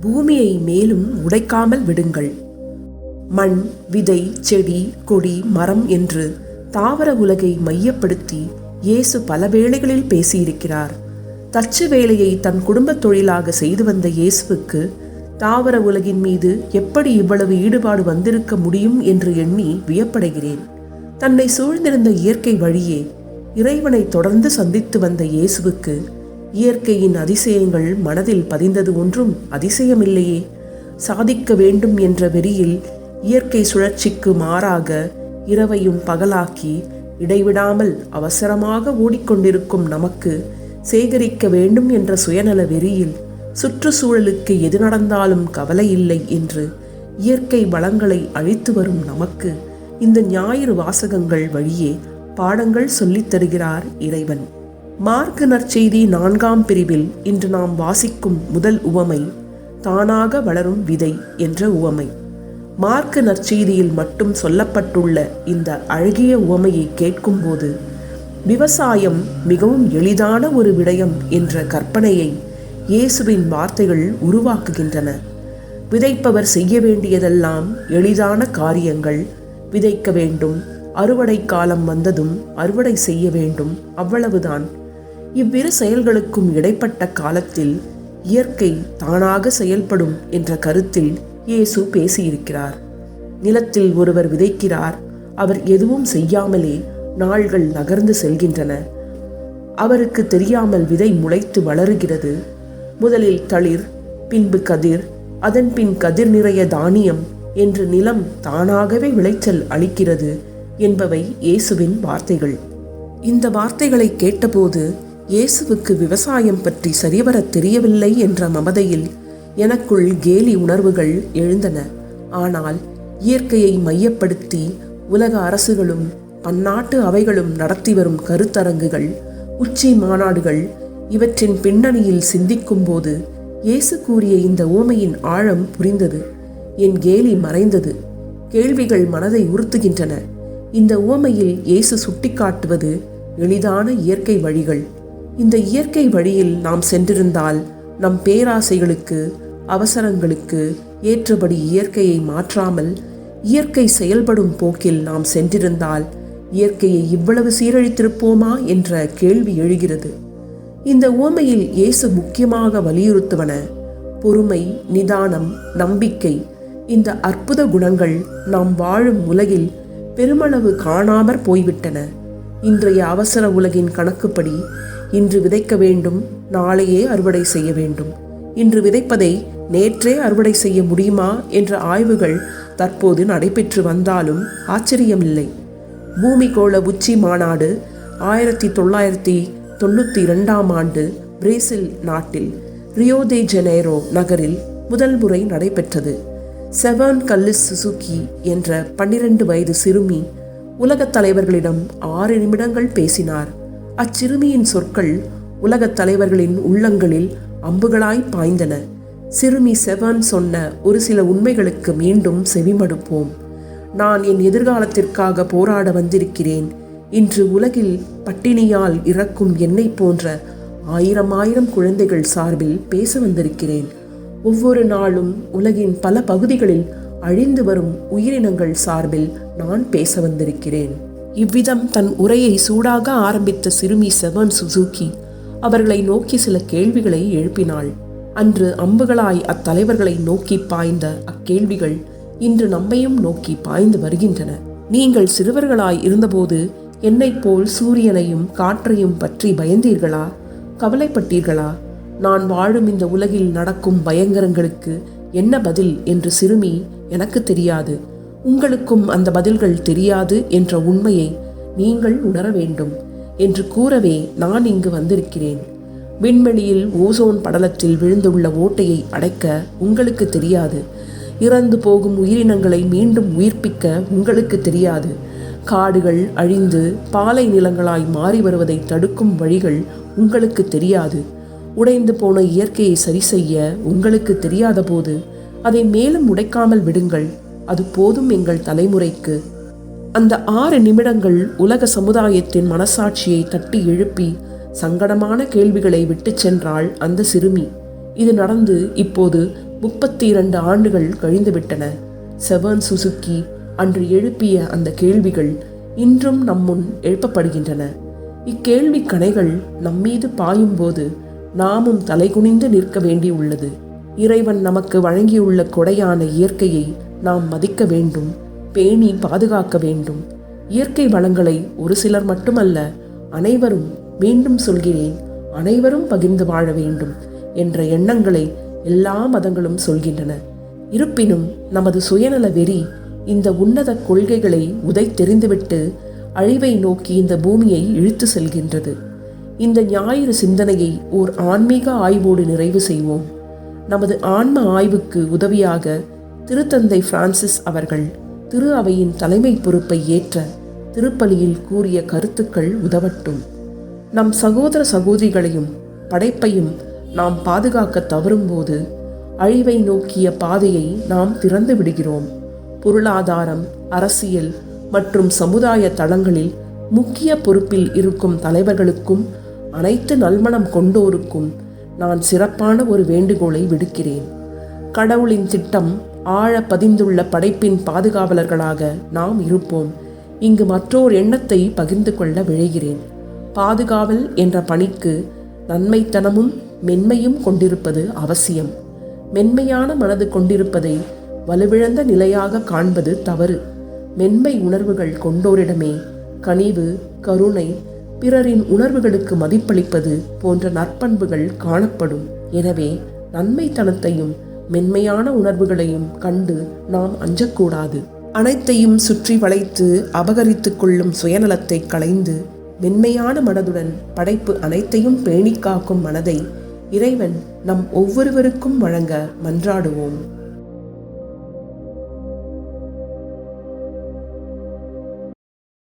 பூமியை மேலும் உடைக்காமல் விடுங்கள். மண், விதை, செடி, கொடி, மரம் என்று தாவர உலகை மையப்படுத்தி இயேசு பல வேளைகளில் பேசியிருக்கிறார். தச்சு வேலையை தன் குடும்பத் தொழிலாக செய்து வந்த இயேசுவுக்கு தாவர உலகின் மீது எப்படி இவ்வளவு ஈடுபாடு வந்திருக்க முடியும் என்று எண்ணி வியப்படைகிறேன். தன்னை சூழ்ந்திருந்த இயற்கை வழியே இறைவனை தொடர்ந்து சந்தித்து வந்த இயேசுவுக்கு இயற்கையின் அதிசயங்கள் மனதில் பதிந்தது ஒன்றும் அதிசயமில்லையே. சாதிக்க வேண்டும் என்ற வெறியில் இயற்கை சுழற்சிக்கு மாறாக இரவையும் பகலாக்கி இடைவிடாமல் அவசரமாக ஓடிக்கொண்டிருக்கும் நமக்கு சேகரிக்க வேண்டும் என்ற சுயநல வெறியில் சுற்றுச்சூழலுக்கு எது நடந்தாலும் கவலை இல்லை என்று இயற்கை வளங்களை அழித்து வரும் நமக்கு இந்த ஞாயிறு வாசகங்கள் வழியே பாடங்கள் சொல்லித் தருகிறார் இறைவன். மார்க்கு நற்செய்தி 4ஆம் பிரிவில் இன்று நாம் வாசிக்கும் முதல் உவமை தானாக வளரும் விதை என்ற உவமை. மார்க்கு நற்செய்தியில் மட்டும் சொல்லப்பட்டுள்ள இந்த அழகிய உவமையை கேட்கும்போது விவசாயம் மிகவும் எளிதான ஒரு விடயம் என்ற கற்பனையை இயேசுவின் வார்த்தைகள் உருவாக்குகின்றன. விதைப்பவர் செய்ய வேண்டியதெல்லாம் எளிதான காரியங்கள். விதைக்க வேண்டும், அறுவடை காலம் வந்ததும் அறுவடை செய்ய வேண்டும், அவ்வளவுதான். இவ்விரு செயல்களுக்கும் இடைப்பட்ட காலத்தில் இயற்கை தானாக செயல்படும் என்ற கருத்தில் இயேசு பேசியிருக்கிறார். நிலத்தில் ஒருவர் விதைக்கிறார். அவர் எதுவும் செய்யாமலே நாள்கள் நகர்ந்து செல்கின்றன. அவருக்கு தெரியாமல் விதை முளைத்து வளருகிறது. முதலில் தளிர், பின்பு கதிர், அதன் பின் கதிர் நிறைய தானியம் என்று நிலம் தானாகவே விளைச்சல் அளிக்கிறது என்பவை இயேசுவின் வார்த்தைகள். இந்த வார்த்தைகளை கேட்டபோது இயேசுவுக்கு விவசாயம் பற்றி சரிவர தெரியவில்லை என்ற மமதையில் எனக்குள் கேலி உணர்வுகள் எழுந்தன. ஆனால் இயற்கையை மையப்படுத்தி உலக அரசுகளும் பன்னாட்டு அவைகளும் நடத்தி வரும் கருத்தரங்குகள், உச்சி மாநாடுகள் இவற்றின் பின்னணியில் சிந்திக்கும் போது இயேசு கூறிய இந்த உவமையின் ஆழம் புரிந்தது. என் கேலி மறைந்தது. கேள்விகள் மனதை உறுத்துகின்றன. இந்த உவமையில் இயேசு சுட்டிக்காட்டுவது எளிதான இயற்கை வழிகள். இந்த இயற்கை வழியில் நாம் சென்றிருந்தால் நம் பேராசைகளுக்கு, அவசரங்களுக்கு ஏற்றபடி இயற்கையை மாற்றாமல் இயற்கை செயல்படும் போக்கில் நாம் சென்றிருந்தால் இயற்கையை இவ்வளவு சீரழித்திருப்போமா என்ற கேள்வி எழுகிறது. இந்த உவமையில் இயேசு முக்கியமாக வலியுறுத்துவன பொறுமை, நிதானம், நம்பிக்கை. இந்த அற்புத குணங்கள் நாம் வாழும் உலகில் பெருமளவு காணாமற் போய்விட்டன. இன்றைய அவசர உலகின் கணக்குப்படி இன்று விதைக்க வேண்டும், நாளையே அறுவடை செய்ய வேண்டும். இன்று விதைப்பதை நேற்றே அறுவடை செய்ய முடியுமா என்ற ஆய்வுகள் தற்போது நடைபெற்று வந்தாலும் ஆச்சரியமில்லை. பூமிகோள உச்சி மாநாடு 1992ஆம் ஆண்டு பிரேசில் நாட்டில் ரியோ தி ஜெனேரோ நகரில் முதல் முறை நடைபெற்றது. செவர்ன் கல்லிஸ் சுசுகி என்ற 12 வயது சிறுமி உலகத் தலைவர்களிடம் 6 நிமிடங்கள் பேசினார். அச்சிறுமியின் சொற்கள் உலகத் தலைவர்களின் உள்ளங்களில் அம்புகளாய் பாய்ந்தன. சிறுமி செவர்ன் சொன்ன ஒரு சில உண்மைகளுக்கு மீண்டும் செவிமடுப்போம். நான் என் எதிர்காலத்திற்காக போராட வந்திருக்கிறேன். இன்று உலகில் பட்டினியால் இறக்கும் என்னை போன்ற 1000 குழந்தைகள் சார்பில் பேச வந்திருக்கிறேன். ஒவ்வொரு நாளும் உலகின் பல பகுதிகளில் அழிந்து வரும் உயிரினங்கள் சார்பில் நான் பேச வந்திருக்கிறேன். இவ்விதம் தன் உரையை சூடாக ஆரம்பித்த சிறுமி செவர்ன் சுசுகி அவர்களை நோக்கி சில கேள்விகளை எழுப்பினாள். அன்று அம்புகளாய் அத்தலைவர்களை நோக்கி பாய்ந்த அக்கேள்விகள் இன்று நம்மையும் நோக்கி பாய்ந்து வருகின்றன. நீங்கள் சிறுவர்களாய் இருந்தபோது என்னைப் போல் சூரியனையும் காற்றையும் பற்றி பயந்தீர்களா? கவலைப்பட்டீர்களா? நான் வாழும் இந்த உலகில் நடக்கும் பயங்கரங்களுக்கு என்ன பதில் என்று சிறுமி எனக்கு தெரியாது, உங்களுக்கும் அந்த பதில்கள் தெரியாது என்ற உண்மையை நீங்கள் உணர வேண்டும் என்று கூறவே நான் இங்கு வந்திருக்கிறேன். விண்வெளியில் ஓசோன் படலத்தில் விழுந்துள்ள ஓட்டையை அடைக்க உங்களுக்கு தெரியாது. இறந்து போகும் உயிரினங்களை மீண்டும் உயிர்ப்பிக்க உங்களுக்கு தெரியாது. காடுகள் அழிந்து பாலை நிலங்களாய் மாறி வருவதை தடுக்கும் வழிகள் உங்களுக்கு தெரியாது. உடைந்து போன இயற்கையை சரி செய்ய உங்களுக்கு தெரியாத போது அதை மேலும் உடைக்காமல் விடுங்கள். அது போதும் எங்கள் தலைமுறைக்கு. அந்த 6 நிமிடங்கள் உலக சமுதாயத்தின் மனசாட்சியை தட்டி எழுப்பி சங்கடமான கேள்விகளை விட்டு சென்றாள் அந்த சிறுமி. இது நடந்து இப்போது 32 ஆண்டுகள் கழிந்துவிட்டன. செவர்ன் சுசுக்கி அன்று எழுப்பிய அந்த கேள்விகள் இன்றும் நம்முன் எழுப்பப்படுகின்றன. இக்கேள்வி கணைகள் நம்மீது பாயும்போது நாமும் தலைகுனிந்து நிற்க வேண்டியுள்ளது. இறைவன் நமக்கு வழங்கியுள்ள கொடையான இயற்கையை நாம் மதிக்க வேண்டும், பேணி பாதுகாக்க வேண்டும். இயற்கை வளங்களை ஒரு சிலர் மட்டுமல்ல, அனைவரும், மீண்டும் சொல்கிறேன், அனைவரும் பகிர்ந்து வாழ வேண்டும் என்ற எண்ணங்களை எல்லா மதங்களும் சொல்கின்றன. இருப்பினும் நமது சுயநல வெறி இந்த உன்னத கொள்கைகளை உதைத்தெறிந்துவிட்டு அழிவை நோக்கி இந்த பூமியை இழுத்து செல்கின்றது. இந்த ஞாயிறு சிந்தனையை ஓர் ஆன்மீக ஆய்வோடு நிறைவு செய்வோம். நமது ஆன்ம ஆய்வுக்கு உதவியாக திருத்தந்தை பிரான்சிஸ் அவர்கள் திரு அவையின் தலைமை பொறுப்பை ஏற்ற திருப்பலியில் கூறிய கருத்துக்கள் உதவட்டும். நம் சகோதர சகோதரிகளையும் படைப்பையும் நாம் பாதுகாக்க தவறும்போது அழிவை நோக்கிய பாதையை நாம் திறந்து விடுகிறோம். பொருளாதாரம், அரசியல் மற்றும் சமுதாய தளங்களில் முக்கிய பொறுப்பில் இருக்கும் தலைவர்களுக்கும் அனைத்து நல்மனம் கொண்டோருக்கும் நான் சிறப்பான ஒரு வேண்டுகோளை விடுக்கிறேன். கடவுளின் திட்டம் ஆழ பதிந்துள்ள படைப்பின் பாதுகாவலர்களாக நாம் இருப்போம். இங்கு மற்றோர் எண்ணத்தை பகிர்ந்து கொள்ள விழைகிறேன். பாதுகாவல் என்ற பணிக்கு நன்மைத்தனமும் மென்மையும் கொண்டிருப்பது அவசியம். மென்மையான மனது கொண்டிருப்பதை வலுவிழந்த நிலையாக காண்பது தவறு. மென்மை உணர்வுகள் கொண்டோரிடமே கனிவு, கருணை, பிறரின் உணர்வுகளுக்கு மதிப்பளிப்பது போன்ற நற்பண்புகள் காணப்படும். எனவே நன்மைத்தனத்தையும் மென்மையான உணர்வுகளையும் கண்டு நாம் அஞ்சக்கூடாது. அனைத்தையும் சுற்றி வளைத்து அபகரித்து கொள்ளும் சுயநலத்தை களைந்து மென்மையான மனதுடன் படைப்பு அனைத்தையும் பேணிக்காக்கும் மனதை இறைவன் நம் ஒவ்வொருவருக்கும் வழங்க மன்றாடுவோம்.